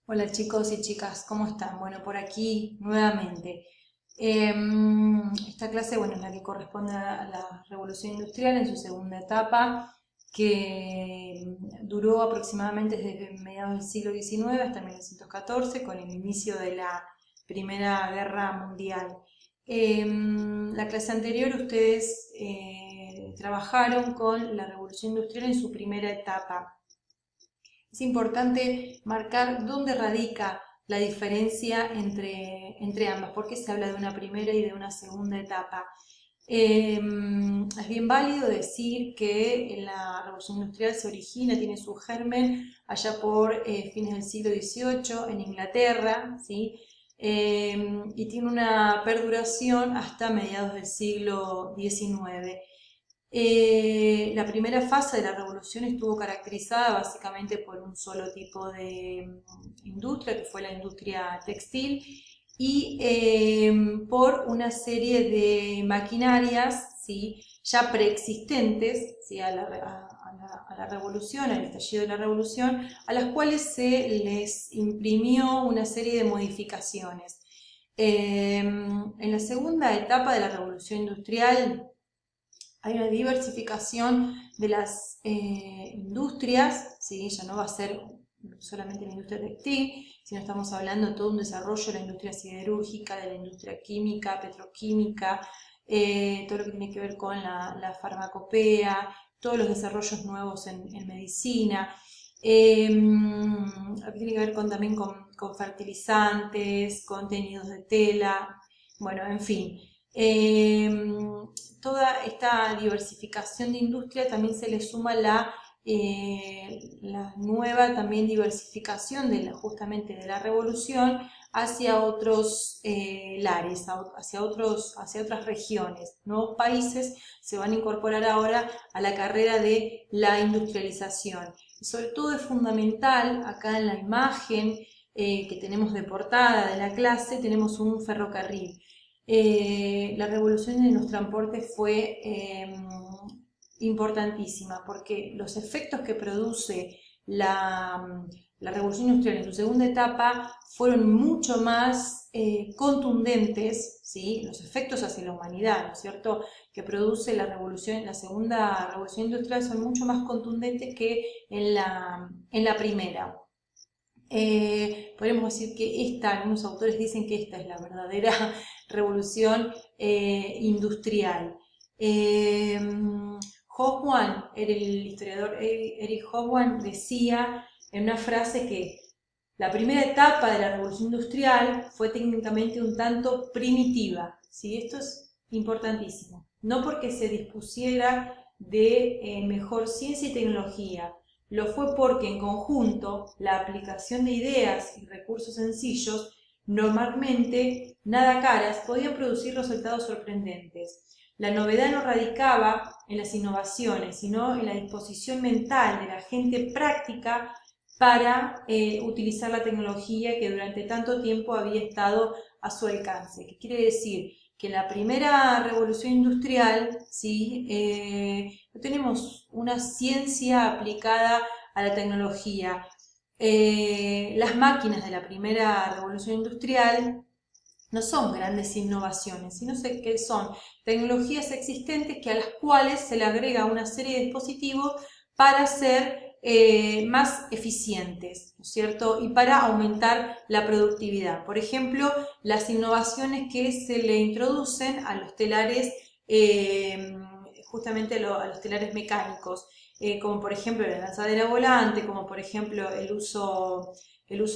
Hola chicos y chicas, ¿cómo están? Bueno, por aquí nuevamente. Esta clase, bueno, es la que corresponde a la Revolución Industrial en su segunda etapa, que duró aproximadamente desde mediados del siglo XIX hasta 1914, con el inicio de la Primera Guerra Mundial. La clase anterior ustedes trabajaron con la Revolución Industrial en su primera etapa. Es importante marcar dónde radica la diferencia entre ambas, porque se habla de una primera y de una segunda etapa. Es bien válido decir que la revolución industrial se origina, tiene su germen allá por fines del siglo XVIII en Inglaterra, ¿sí? Y tiene una perduración hasta mediados del siglo XIX. La primera fase de la revolución estuvo caracterizada básicamente por un solo tipo de industria, que fue la industria textil, y por una serie de maquinarias, ¿sí?, ya preexistentes, ¿sí?, a la revolución, al estallido de la revolución, a las cuales se les imprimió una serie de modificaciones. En la segunda etapa de la revolución industrial, hay una diversificación de las industrias, ¿sí? Ya no va a ser solamente la industria textil, sino estamos hablando de todo un desarrollo de la industria siderúrgica, de la industria química, petroquímica, todo lo que tiene que ver con la farmacopea, todos los desarrollos nuevos en medicina, lo que tiene que ver también con fertilizantes, contenidos de tela, bueno, en fin. Toda esta diversificación de industria también se le suma la nueva también diversificación justamente de la revolución hacia otros lares, hacia otras regiones. Nuevos países se van a incorporar ahora a la carrera de la industrialización. Y sobre todo es fundamental, acá en la imagen que tenemos de portada de la clase, tenemos un ferrocarril. La revolución de los transportes fue importantísima porque los efectos que produce la revolución industrial en su segunda etapa fueron mucho más contundentes, ¿sí?, los efectos hacia la humanidad, ¿no es cierto?, que produce la segunda revolución industrial son mucho más contundentes que en la primera. Podemos decir que algunos autores dicen que esta es la verdadera revolución industrial. Hobsbawm, el historiador Eric Hobsbawm, decía en una frase que la primera etapa de la revolución industrial fue técnicamente un tanto primitiva, ¿sí? Esto es importantísimo, no porque se dispusiera de mejor ciencia y tecnología, lo fue porque en conjunto la aplicación de ideas y recursos sencillos, normalmente nada caras, podían producir resultados sorprendentes. La novedad no radicaba en las innovaciones, sino en la disposición mental de la gente práctica para utilizar la tecnología que durante tanto tiempo había estado a su alcance. ¿Qué quiere decir? Que en la primera revolución industrial, ¿sí?, no tenemos una ciencia aplicada a la tecnología. Las máquinas de la primera revolución industrial no son grandes innovaciones, sino que son tecnologías existentes a las cuales se le agrega una serie de dispositivos para ser más eficientes, ¿no es cierto?, y para aumentar la productividad. Por ejemplo, las innovaciones que se le introducen a los telares, justamente a los telares mecánicos, como por ejemplo la lanzadera volante, como por ejemplo el uso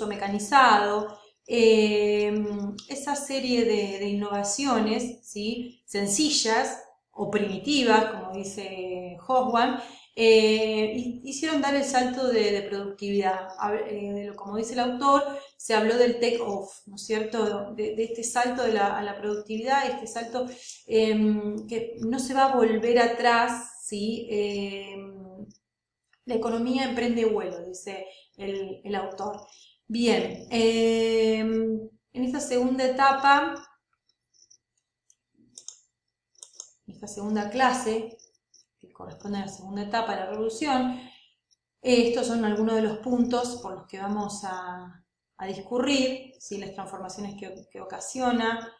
mecanizado. Esa serie de innovaciones, ¿sí?, sencillas o primitivas, como dice Hobsbawm, hicieron dar el salto de productividad. Como dice el autor, se habló del take-off, ¿no es cierto?, de este salto a la productividad, este salto que no se va a volver atrás, ¿sí? La economía emprende vuelo, dice el autor. Bien, en esta segunda etapa, en esta segunda clase, que corresponde a la segunda etapa de la revolución, estos son algunos de los puntos por los que vamos a discurrir, ¿sí? Las transformaciones que ocasiona,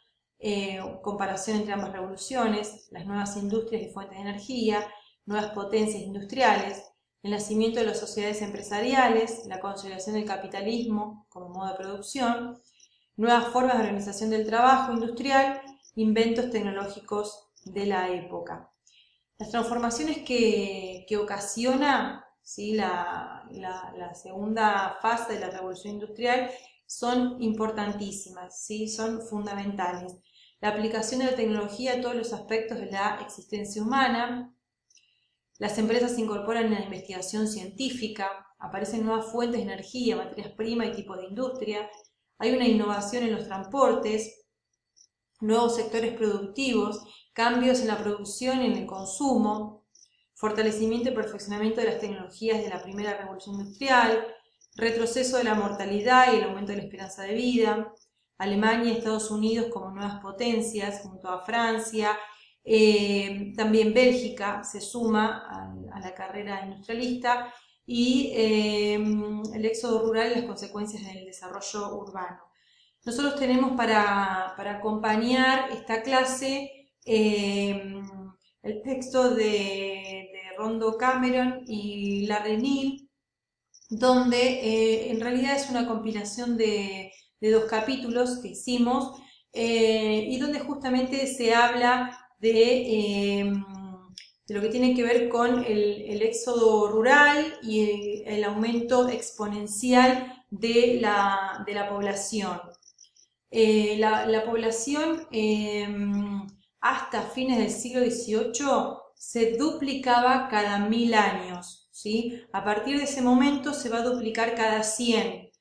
comparación entre ambas revoluciones, las nuevas industrias y fuentes de energía, nuevas potencias industriales, el nacimiento de las sociedades empresariales, la consolidación del capitalismo como modo de producción, nuevas formas de organización del trabajo industrial, inventos tecnológicos de la época. Las transformaciones que ocasiona, ¿sí?, la segunda fase de la revolución industrial son importantísimas, ¿sí?, son fundamentales. La aplicación de la tecnología a todos los aspectos de la existencia humana. Las empresas se incorporan en la investigación científica, aparecen nuevas fuentes de energía, materias primas y tipos de industria. Hay una innovación en los transportes, nuevos sectores productivos, cambios en la producción y en el consumo, fortalecimiento y perfeccionamiento de las tecnologías de la primera revolución industrial, retroceso de la mortalidad y el aumento de la esperanza de vida, Alemania y Estados Unidos como nuevas potencias junto a Francia, también Bélgica se suma a la carrera industrialista y el éxodo rural y las consecuencias del desarrollo urbano. Nosotros tenemos para acompañar esta clase el texto de Rondo Cameron y Larry Neal, donde en realidad es una compilación de 2 capítulos que hicimos y donde justamente se habla de lo que tiene que ver con el éxodo rural y el aumento exponencial de la población. La población hasta fines del siglo XVIII se duplicaba cada 1000 años, ¿sí? A partir de ese momento se va a duplicar cada 100.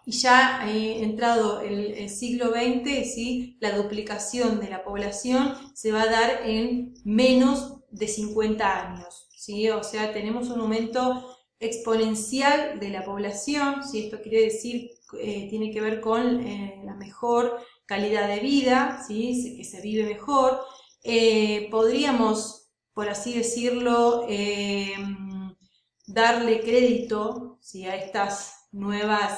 Y ya entrado el siglo XX, ¿sí?, la duplicación de la población se va a dar en menos de 50 años, ¿sí? O sea, tenemos un aumento exponencial de la población, ¿sí? Esto quiere decir, tiene que ver con la mejor calidad de vida, ¿sí?, que se vive mejor. Podríamos, por así decirlo, darle crédito, ¿sí?, a esta nueva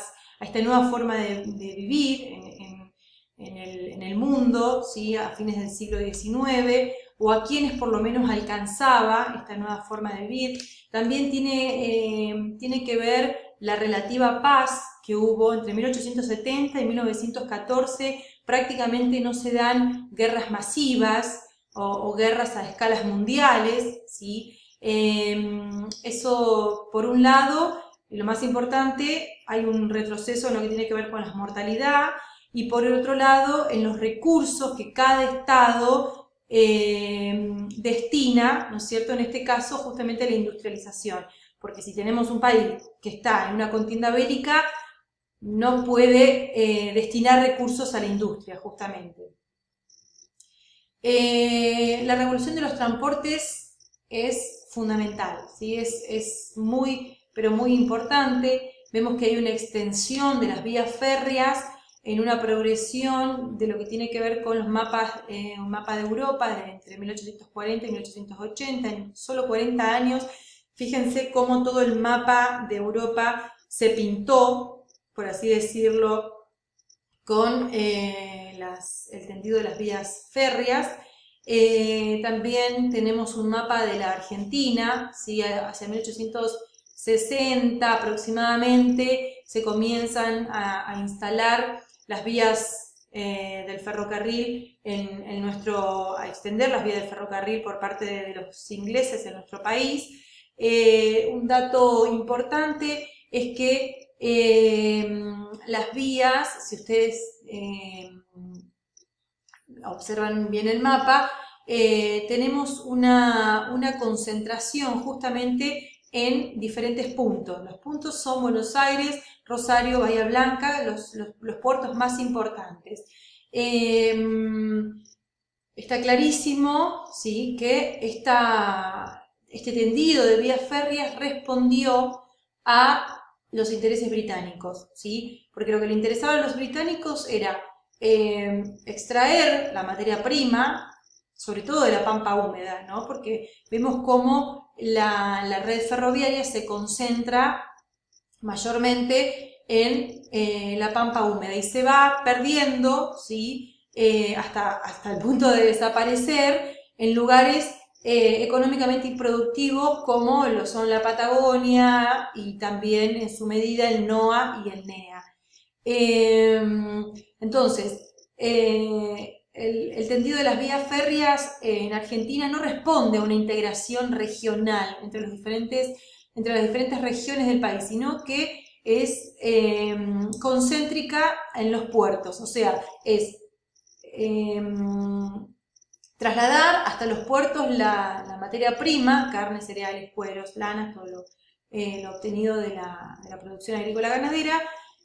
forma de vivir en el mundo, ¿sí?, a fines del siglo XIX, o a quienes por lo menos alcanzaba esta nueva forma de vivir. También tiene que ver la relativa paz que hubo entre 1870 y 1914. Prácticamente no se dan guerras masivas o guerras a escalas mundiales, ¿sí? Eso por un lado. Y lo más importante, hay un retroceso en lo que tiene que ver con la mortalidad y por el otro lado en los recursos que cada estado destina, ¿no es cierto?, en este caso justamente a la industrialización, porque si tenemos un país que está en una contienda bélica, no puede destinar recursos a la industria, justamente. La revolución de los transportes es fundamental, ¿sí? Es muy, pero muy importante. Vemos que hay una extensión de las vías férreas en una progresión de lo que tiene que ver con los mapas, un mapa de Europa entre 1840 y 1880, en solo 40 años. Fíjense cómo todo el mapa de Europa se pintó, por así decirlo, con el tendido de las vías férreas. También tenemos un mapa de la Argentina, ¿sí? Hacia 1860 aproximadamente se comienzan a instalar las vías del ferrocarril a extender las vías del ferrocarril por parte de los ingleses en nuestro país. Un dato importante es que las vías, si ustedes observan bien el mapa, tenemos una concentración justamente en diferentes puntos. Los puntos son Buenos Aires, Rosario, Bahía Blanca, los puertos más importantes. Está clarísimo, ¿sí?, que este tendido de vías férreas respondió a los intereses británicos, ¿sí? Porque lo que le interesaba a los británicos era extraer la materia prima, sobre todo de la pampa húmeda, ¿no? Porque vemos cómo la red ferroviaria se concentra mayormente en la pampa húmeda y se va perdiendo, ¿sí? Hasta el punto de desaparecer en lugares económicamente improductivos como lo son la Patagonia y también en su medida el NOA y el NEA. Entonces, el tendido de las vías férreas en Argentina no responde a una integración regional entre las diferentes regiones del país, sino que es concéntrica en los puertos, o sea, es trasladar hasta los puertos la materia prima, carne, cereales, cueros, lanas, todo lo obtenido de la producción agrícola ganadera,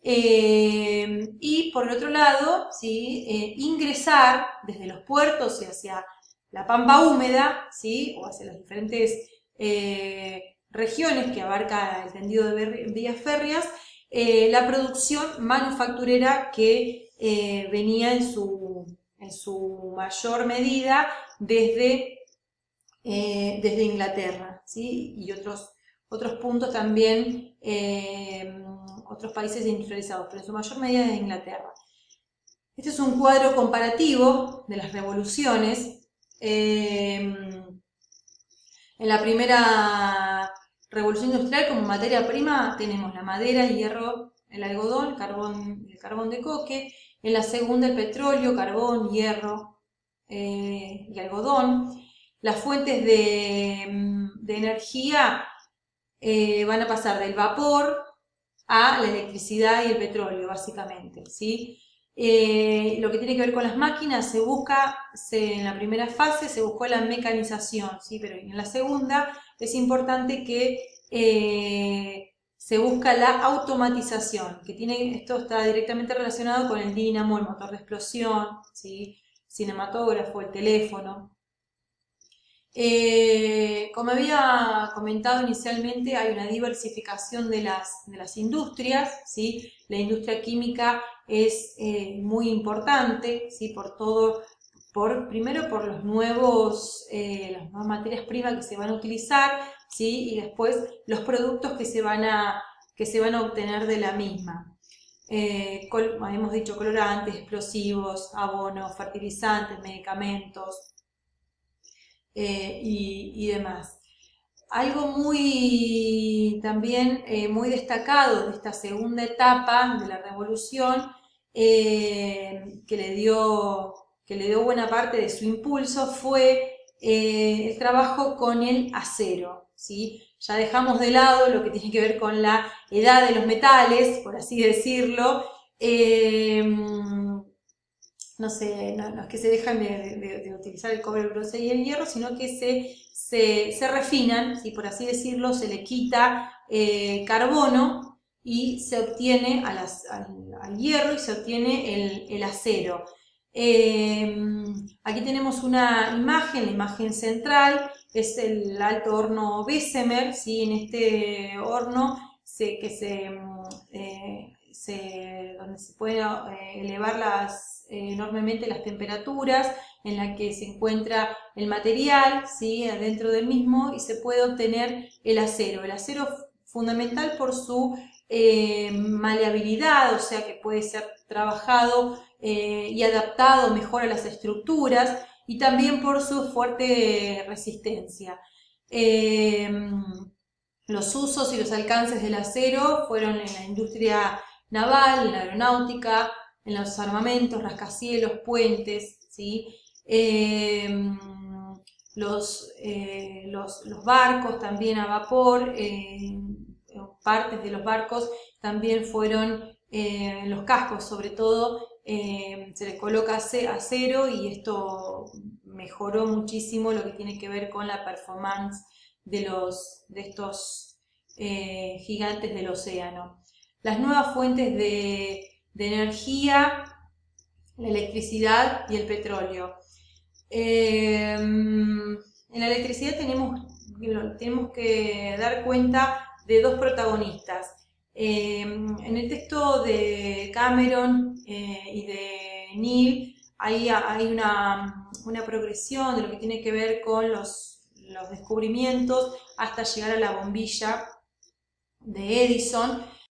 y por el otro lado, ¿sí? Ingresar desde los puertos y hacia la pampa húmeda, ¿sí? O hacia las diferentes regiones que abarca el tendido de vías férreas, la producción manufacturera que venía en su mayor medida desde Inglaterra, ¿sí? Y otros puntos también, otros países industrializados, pero en su mayor medida desde Inglaterra. Este es un cuadro comparativo de las revoluciones. En la primera revolución industrial, como materia prima, tenemos la madera, el hierro, el algodón, el carbón de coque. En la segunda, el petróleo, carbón, hierro y algodón. Las fuentes de energía van a pasar del vapor a la electricidad y el petróleo, básicamente, ¿sí? Lo que tiene que ver con las máquinas, en la primera fase se buscó la mecanización, ¿sí? Pero en la segunda es importante que se busca la automatización, esto está directamente relacionado con el dínamo, el motor de explosión, ¿sí? Cinematógrafo, el teléfono. Como había comentado inicialmente, hay una diversificación de las industrias, ¿sí? La industria química es muy importante, ¿sí? Primero por las nuevas materias primas que se van a utilizar, ¿sí? Y después los productos que se van a obtener de la misma. Hemos dicho colorantes, explosivos, abonos, fertilizantes, medicamentos, y demás. Algo también muy destacado de esta segunda etapa de la revolución, que le dio buena parte de su impulso, fue el trabajo con el acero, ¿sí? Ya dejamos de lado lo que tiene que ver con la edad de los metales, por así decirlo. No es que se dejan de utilizar el cobre, el bronce y el hierro, sino que se refinan, ¿sí? Por así decirlo, se le quita carbono y se obtiene al hierro y se obtiene el acero. Aquí tenemos una imagen, la imagen central, es el alto horno Bessemer, ¿sí? En este horno donde se pueden elevar enormemente las temperaturas en la que se encuentra el material, ¿sí? Adentro del mismo, y se puede obtener el acero. El acero fundamental por su maleabilidad, o sea que puede ser trabajado y adaptado mejor a las estructuras, y también por su fuerte resistencia. Los usos y los alcances del acero fueron en la industria naval, en la aeronáutica, en los armamentos, rascacielos, puentes, ¿sí? Los barcos también a vapor, partes de los barcos también fueron, en los cascos sobre todo, se les coloca acero, y esto mejoró muchísimo lo que tiene que ver con la performance de estos gigantes del océano. Las nuevas fuentes de energía, la electricidad y el petróleo. En la electricidad tenemos que dar cuenta de dos protagonistas. En el texto de Cameron y de Neil hay una progresión de lo que tiene que ver con los descubrimientos hasta llegar a la bombilla de Edison,